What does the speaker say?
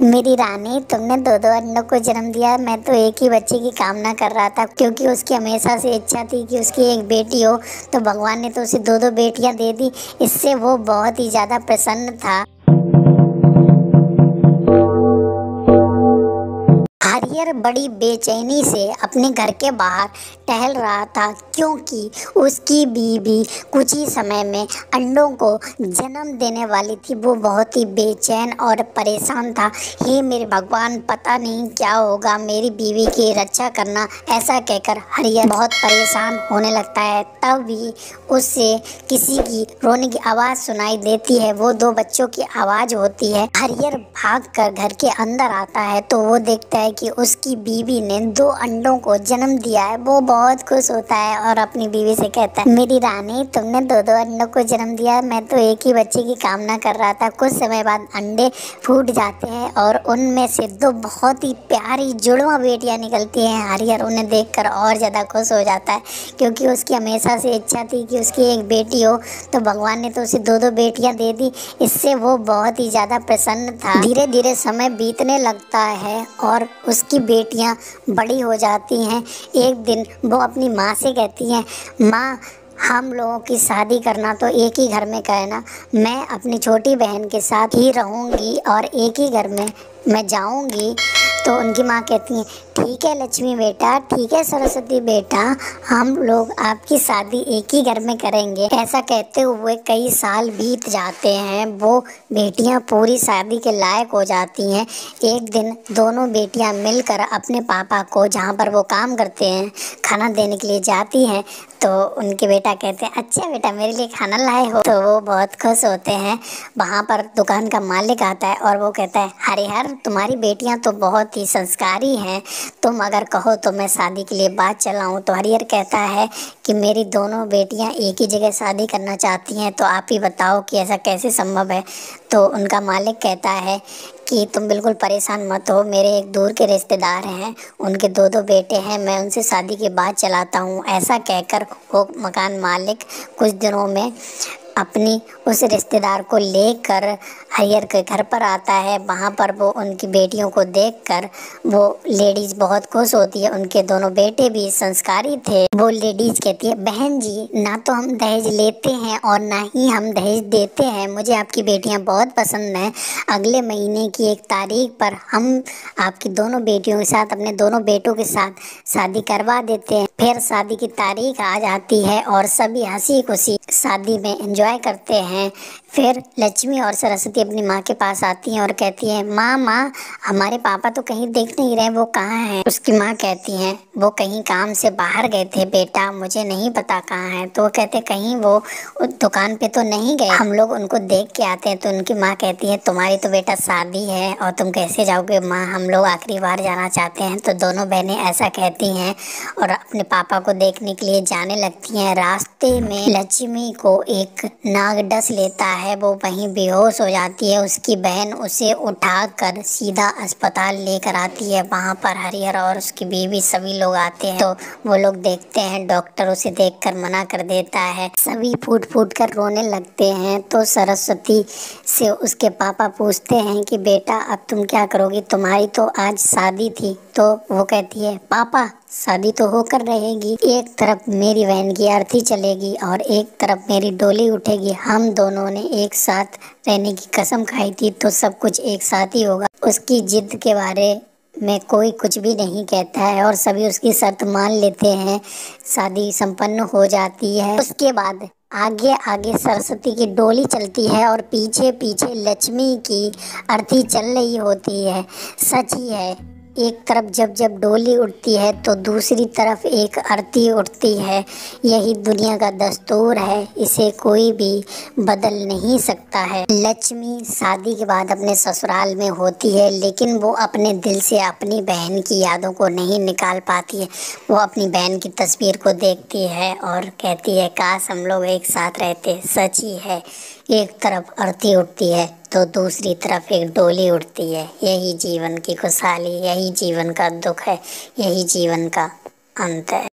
मेरी रानी, तुमने दो दो अंडों को जन्म दिया। मैं तो एक ही बच्चे की कामना कर रहा था, क्योंकि उसकी हमेशा से इच्छा थी कि उसकी एक बेटी हो। तो भगवान ने तो उसे दो दो बेटियां दे दी। इससे वो बहुत ही ज़्यादा प्रसन्न था। हरियर बड़ी बेचैनी से अपने घर के बाहर टहल रहा था, क्योंकि उसकी बीवी कुछ ही समय में अंडों को जन्म देने वाली थी। वो बहुत ही बेचैन और परेशान था। हे मेरे भगवान, पता नहीं क्या होगा, मेरी बीवी की रक्षा करना। ऐसा कहकर हरियर बहुत परेशान होने लगता है। तब भी उससे किसी की रोने की आवाज़ सुनाई देती है। वो दो बच्चों की आवाज़ होती है। हरियर भागकर घर के अंदर आता है तो वो देखता है कि उसकी बीवी ने दो अंडों को जन्म दिया है। वो बहुत खुश होता है और अपनी बीवी से कहता है, मेरी रानी, तुमने दो दो अंडों को जन्म दिया। मैं तो एक ही बच्चे की कामना कर रहा था। कुछ समय बाद अंडे फूट जाते हैं और उनमें से दो बहुत ही प्यारी जुड़वा बेटियां निकलती हैं। हरियर उन्हें देखकर और ज़्यादा खुश हो जाता है, क्योंकि उसकी हमेशा से इच्छा थी कि उसकी एक बेटी हो। तो भगवान ने तो उसे दो दो बेटियां दे दी। इससे वो बहुत ही ज़्यादा प्रसन्न था। धीरे धीरे समय बीतने लगता है और उसकी बेटियां बड़ी हो जाती हैं। एक दिन वो अपनी माँ से कहती हैं, माँ, हम लोगों की शादी करना तो एक ही घर में करना। मैं अपनी छोटी बहन के साथ ही रहूँगी और एक ही घर में मैं जाऊँगी। तो उनकी माँ कहती हैं, ठीक है लक्ष्मी बेटा, ठीक है सरस्वती बेटा, हम लोग आपकी शादी एक ही घर में करेंगे। ऐसा कहते हुए कई साल बीत जाते हैं। वो बेटियां पूरी शादी के लायक हो जाती हैं। एक दिन दोनों बेटियां मिलकर अपने पापा को, जहाँ पर वो काम करते हैं, खाना देने के लिए जाती हैं। तो उनके बेटा कहते हैं, अच्छा बेटा, मेरे लिए खाना लाए हो। तो वो बहुत खुश होते हैं। वहाँ पर दुकान का मालिक आता है और वो कहता है, हरिहर, तुम्हारी बेटियां तो बहुत ही संस्कारी हैं। तुम अगर कहो तो मैं शादी के लिए बात चलाऊं। तो हरिहर कहता है कि मेरी दोनों बेटियां एक ही जगह शादी करना चाहती हैं, तो आप ही बताओ कि ऐसा कैसे संभव है। तो उनका मालिक कहता है कि तुम बिल्कुल परेशान मत हो, मेरे एक दूर के रिश्तेदार हैं, उनके दो दो बेटे हैं, मैं उनसे शादी के बाद चलाता हूँ। ऐसा कहकर वो मकान मालिक कुछ दिनों में अपनी उस रिश्तेदार को लेकर हरिहर के घर पर आता है। वहाँ पर वो उनकी बेटियों को देखकर वो लेडीज़ बहुत खुश होती है। उनके दोनों बेटे भी संस्कारी थे। वो लेडीज़ कहती है, बहन जी, ना तो हम दहेज लेते हैं और ना ही हम दहेज देते हैं। मुझे आपकी बेटियाँ बहुत पसंद हैं। अगले महीने की 1 तारीख पर हम आपकी दोनों बेटियों के साथ, अपने दोनों बेटों के साथ शादी करवा देते हैं। फिर शादी की तारीख आ जाती है और सभी हंसी खुशी शादी में एंजॉय करते हैं। फिर लक्ष्मी और सरस्वती अपनी माँ के पास आती हैं और कहती हैं, माँ, हमारे पापा तो कहीं दिख नहीं रहे, वो कहाँ हैं? उसकी माँ कहती हैं, वो कहीं काम से बाहर गए थे बेटा, मुझे नहीं पता कहाँ हैं। तो वो कहते, कहीं वो दुकान पे तो नहीं गए, हम लोग उनको देख के आते हैं। तो उनकी माँ कहती है, तुम्हारी तो बेटा शादी है और तुम कैसे जाओगे? माँ, हम लोग आखिरी बार जाना चाहते हैं। तो दोनों बहनें ऐसा कहती हैं और अपने पापा को देखने के लिए जाने लगती हैं। रास्ते में लक्ष्मी को एक नाग डस लेता है। वो वहीं बेहोश हो जाती है। उसकी बहन उसे उठाकर सीधा अस्पताल लेकर आती है। वहाँ पर हरिहर और उसकी बीवी सभी लोग आते हैं। तो वो लोग देखते हैं, डॉक्टर उसे देखकर मना कर देता है। सभी फूट फूट कर रोने लगते हैं। तो सरस्वती से उसके पापा पूछते हैं कि बेटा, अब तुम क्या करोगी? तुम्हारी तो आज शादी थी। तो वो कहती है, पापा, शादी तो होकर रहेगी। एक तरफ मेरी बहन की अर्थी चलेगी और एक तरफ मेरी डोली उठेगी। हम दोनों ने एक साथ रहने की कसम खाई थी, तो सब कुछ एक साथ ही होगा। उसकी जिद के बारे में कोई कुछ भी नहीं कहता है और सभी उसकी शर्त मान लेते हैं। शादी संपन्न हो जाती है। उसके बाद आगे आगे सरस्वती की डोली चलती है और पीछे पीछे लक्ष्मी की अर्थी चल रही होती है। सच ही है, एक तरफ जब जब डोली उड़ती है तो दूसरी तरफ एक अर्थी उड़ती है। यही दुनिया का दस्तूर है, इसे कोई भी बदल नहीं सकता है। लक्ष्मी शादी के बाद अपने ससुराल में होती है, लेकिन वो अपने दिल से अपनी बहन की यादों को नहीं निकाल पाती है। वो अपनी बहन की तस्वीर को देखती है और कहती है, काश हम लोग एक साथ रहते। सच ही है, एक तरफ अर्थी उड़ती है तो दूसरी तरफ एक डोली उड़ती है। यही जीवन की खुशहाली, यही जीवन का दुख है, यही जीवन का अंत है।